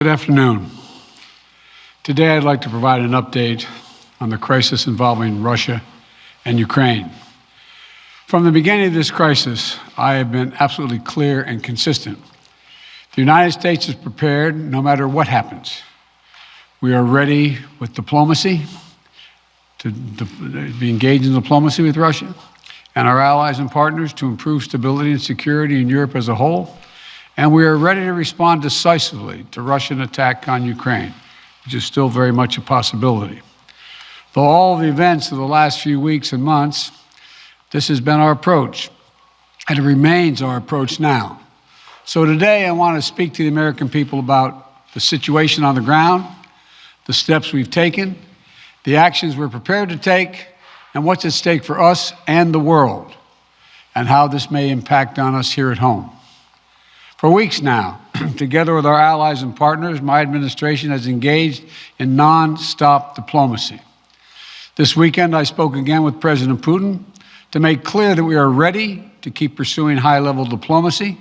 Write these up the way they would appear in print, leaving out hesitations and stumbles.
Good afternoon. Today I'd like to provide an update on the crisis involving Russia and Ukraine. From the beginning of this crisis, I have been absolutely clear and consistent. The United States is prepared no matter what happens. We are ready with diplomacy, to be engaged in diplomacy with Russia and our allies and partners to improve stability and security in Europe as a whole. And we are ready to respond decisively to Russian attack on Ukraine, which is still very much a possibility. Though all the events of the last few weeks and months, this has been our approach, and it remains our approach now. So today I want to speak to the American people about the situation on the ground, the steps we've taken, the actions we're prepared to take, and what's at stake for us and the world, and how this may impact on us here at home. For weeks now, together with our allies and partners, my administration has engaged in non-stop diplomacy. This weekend, I spoke again with President Putin to make clear that we are ready to keep pursuing high-level diplomacy,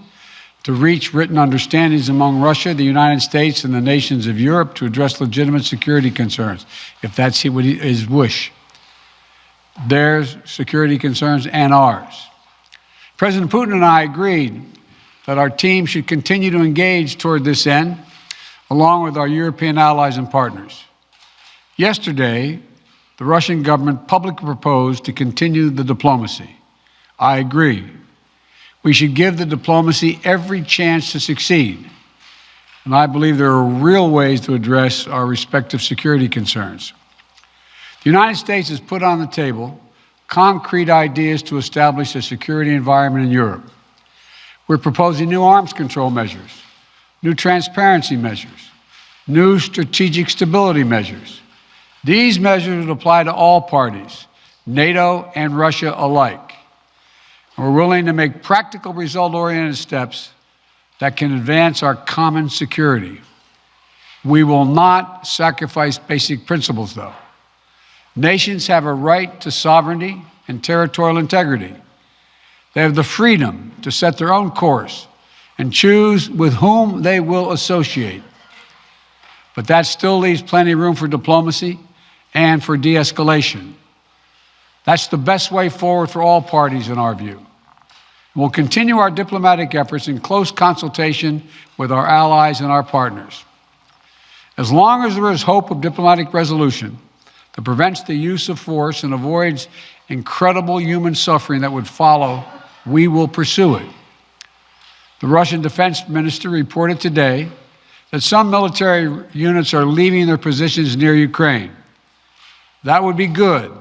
to reach written understandings among Russia, the United States, and the nations of Europe to address legitimate security concerns, if that's his wish. Their security concerns and ours. President Putin and I agreed that our team should continue to engage toward this end, along with our European allies and partners. Yesterday, the Russian government publicly proposed to continue the diplomacy. I agree. We should give the diplomacy every chance to succeed. And I believe there are real ways to address our respective security concerns. The United States has put on the table concrete ideas to establish a security environment in Europe. We're proposing new arms control measures, new transparency measures, new strategic stability measures. These measures would apply to all parties, NATO and Russia alike. And we're willing to make practical, result-oriented steps that can advance our common security. We will not sacrifice basic principles, though. Nations have a right to sovereignty and territorial integrity. They have the freedom to set their own course and choose with whom they will associate. But that still leaves plenty of room for diplomacy and for de-escalation. That's the best way forward for all parties, in our view. We'll continue our diplomatic efforts in close consultation with our allies and our partners. As long as there is hope of diplomatic resolution that prevents the use of force and avoids incredible human suffering that would follow, we will pursue it. The Russian defense minister reported today that some military units are leaving their positions near Ukraine. That would be good,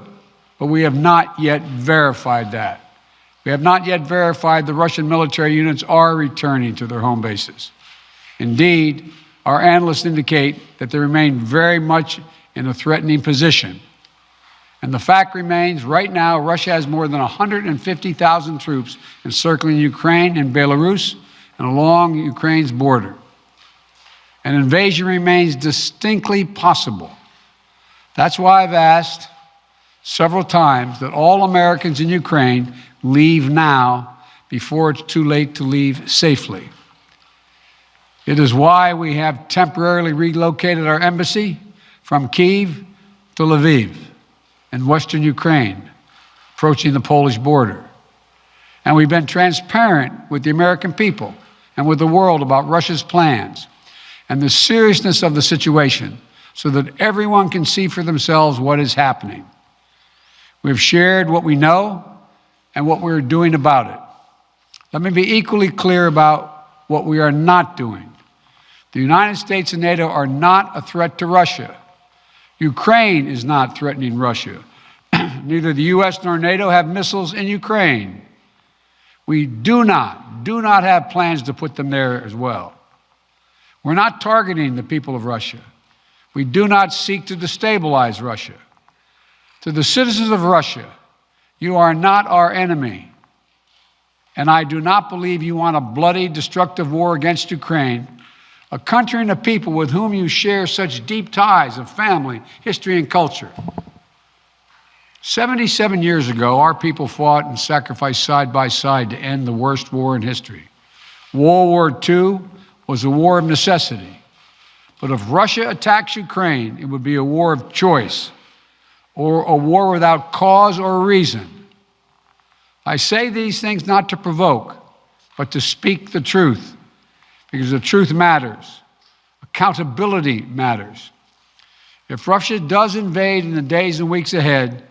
but we have not yet verified that. We have not yet verified the Russian military units are returning to their home bases. Indeed, our analysts indicate that they remain very much in a threatening position. And the fact remains, right now, Russia has more than 150,000 troops encircling Ukraine and Belarus and along Ukraine's border. An invasion remains distinctly possible. That's why I've asked several times that all Americans in Ukraine leave now before it's too late to leave safely. It is why we have temporarily relocated our embassy from Kyiv to Lviv in western Ukraine, approaching the Polish border. And we've been transparent with the American people and with the world about Russia's plans and the seriousness of the situation so that everyone can see for themselves what is happening. We've shared what we know and what we're doing about it. Let me be equally clear about what we are not doing. The United States and NATO are not a threat to Russia. Ukraine is not threatening Russia. Neither the U.S. nor NATO have missiles in Ukraine. We do not have plans to put them there as well. We're not targeting the people of Russia. We do not seek to destabilize Russia. To the citizens of Russia, you are not our enemy. And I do not believe you want a bloody, destructive war against Ukraine, a country and a people with whom you share such deep ties of family, history, and culture. 77 years ago, our people fought and sacrificed side by side to end the worst war in history. World War II was a war of necessity. But if Russia attacks Ukraine, it would be a war of choice, or a war without cause or reason. I say these things not to provoke, but to speak the truth, because the truth matters. Accountability matters. If Russia does invade in the days and weeks ahead,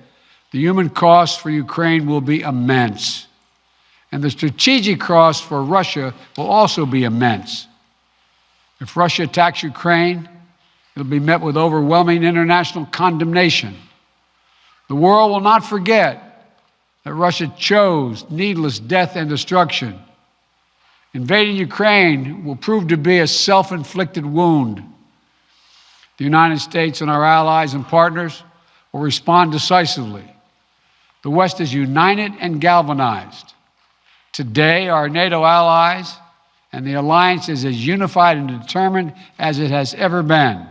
the human cost for Ukraine will be immense. And the strategic cost for Russia will also be immense. If Russia attacks Ukraine, it'll be met with overwhelming international condemnation. The world will not forget that Russia chose needless death and destruction. Invading Ukraine will prove to be a self-inflicted wound. The United States and our allies and partners will respond decisively. The West is united and galvanized. Today, our NATO allies and the alliance is as unified and determined as it has ever been.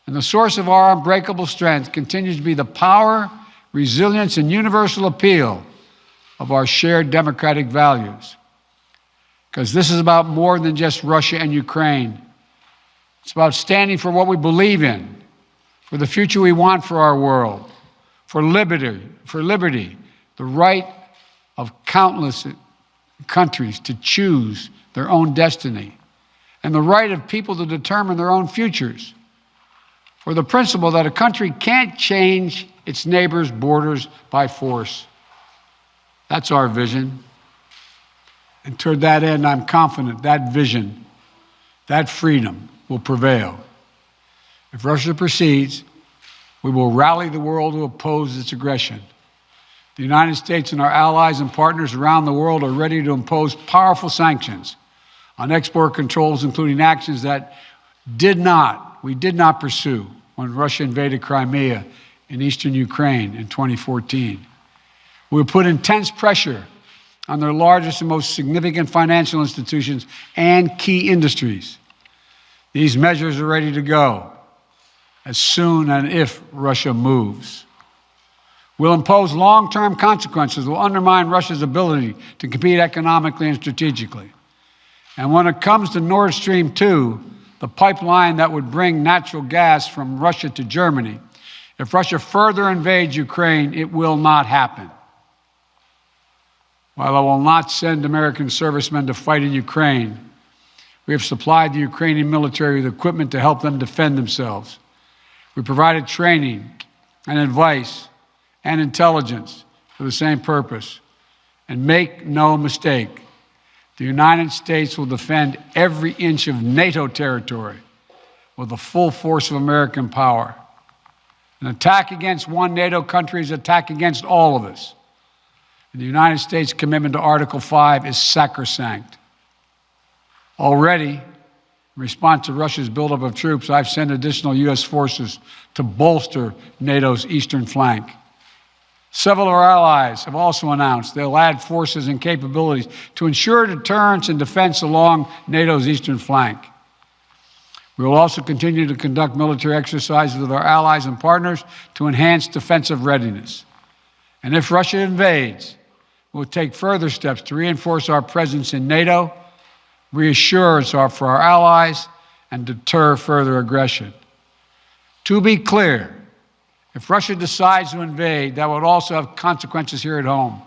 And the source of our unbreakable strength continues to be the power, resilience, and universal appeal of our shared democratic values. Because this is about more than just Russia and Ukraine. It's about standing for what we believe in, for the future we want for our world, for liberty, the right of countless countries to choose their own destiny, and the right of people to determine their own futures, for the principle that a country can't change its neighbor's borders by force. That's our vision. And toward that end, I'm confident that vision, that freedom will prevail. If Russia proceeds, we will rally the world to oppose its aggression. The United States and our allies and partners around the world are ready to impose powerful sanctions on export controls, including actions that we did not pursue when Russia invaded Crimea in eastern Ukraine in 2014. We will put intense pressure on their largest and most significant financial institutions and key industries. These measures are ready to go as soon and if Russia moves. We'll impose long-term consequences that will undermine Russia's ability to compete economically and strategically. And when it comes to Nord Stream 2, the pipeline that would bring natural gas from Russia to Germany, if Russia further invades Ukraine, it will not happen. While I will not send American servicemen to fight in Ukraine, we have supplied the Ukrainian military with equipment to help them defend themselves. We provided training and advice and intelligence for the same purpose. And make no mistake, the United States will defend every inch of NATO territory with the full force of American power. An attack against one NATO country is an attack against all of us. And the United States' commitment to Article 5 is sacrosanct. Already, in response to Russia's buildup of troops, I've sent additional U.S. forces to bolster NATO's eastern flank. Several of our allies have also announced they'll add forces and capabilities to ensure deterrence and defense along NATO's eastern flank. We will also continue to conduct military exercises with our allies and partners to enhance defensive readiness. And if Russia invades, we'll take further steps to reinforce our presence in NATO, reassure us for our allies, and deter further aggression. To be clear, if Russia decides to invade, that would also have consequences here at home.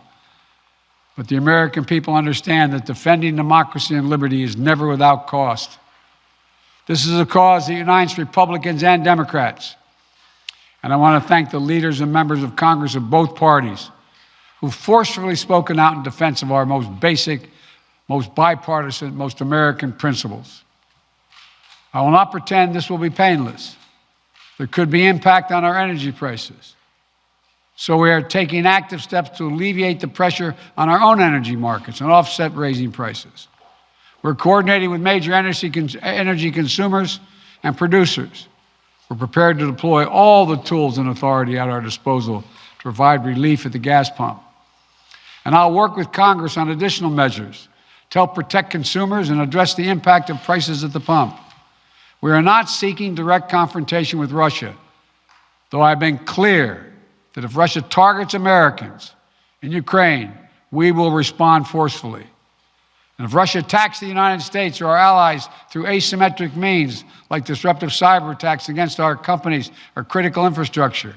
But the American people understand that defending democracy and liberty is never without cost. This is a cause that unites Republicans and Democrats. And I want to thank the leaders and members of Congress of both parties who've forcefully spoken out in defense of our most basic, most bipartisan, most American principles. I will not pretend this will be painless. There could be impact on our energy prices. So we are taking active steps to alleviate the pressure on our own energy markets and offset raising prices. We're coordinating with major energy consumers and producers. We're prepared to deploy all the tools and authority at our disposal to provide relief at the gas pump. And I'll work with Congress on additional measures to help protect consumers and address the impact of prices at the pump. We are not seeking direct confrontation with Russia, though I've been clear that if Russia targets Americans in Ukraine, we will respond forcefully. And if Russia attacks the United States or our allies through asymmetric means, like disruptive cyber attacks against our companies or critical infrastructure,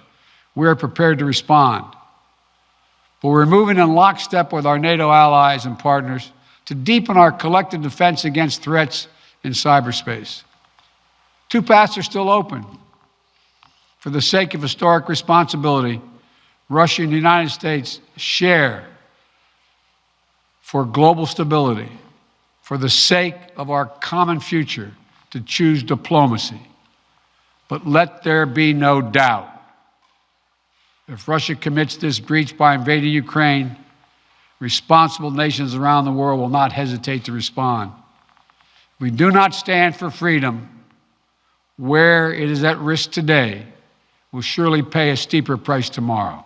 we are prepared to respond. But we're moving in lockstep with our NATO allies and partners to deepen our collective defense against threats in cyberspace. Two paths are still open. For the sake of historic responsibility, Russia and the United States share for global stability, for the sake of our common future, to choose diplomacy. But let there be no doubt. If Russia commits this breach by invading Ukraine, responsible nations around the world will not hesitate to respond. We do not stand for freedom where it is at risk today. We'll surely pay a steeper price tomorrow.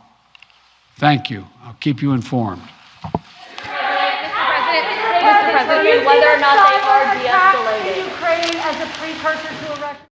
Thank you. I'll keep you informed. Mr. President, whether or not they are de-escalating. Ukraine as a precursor to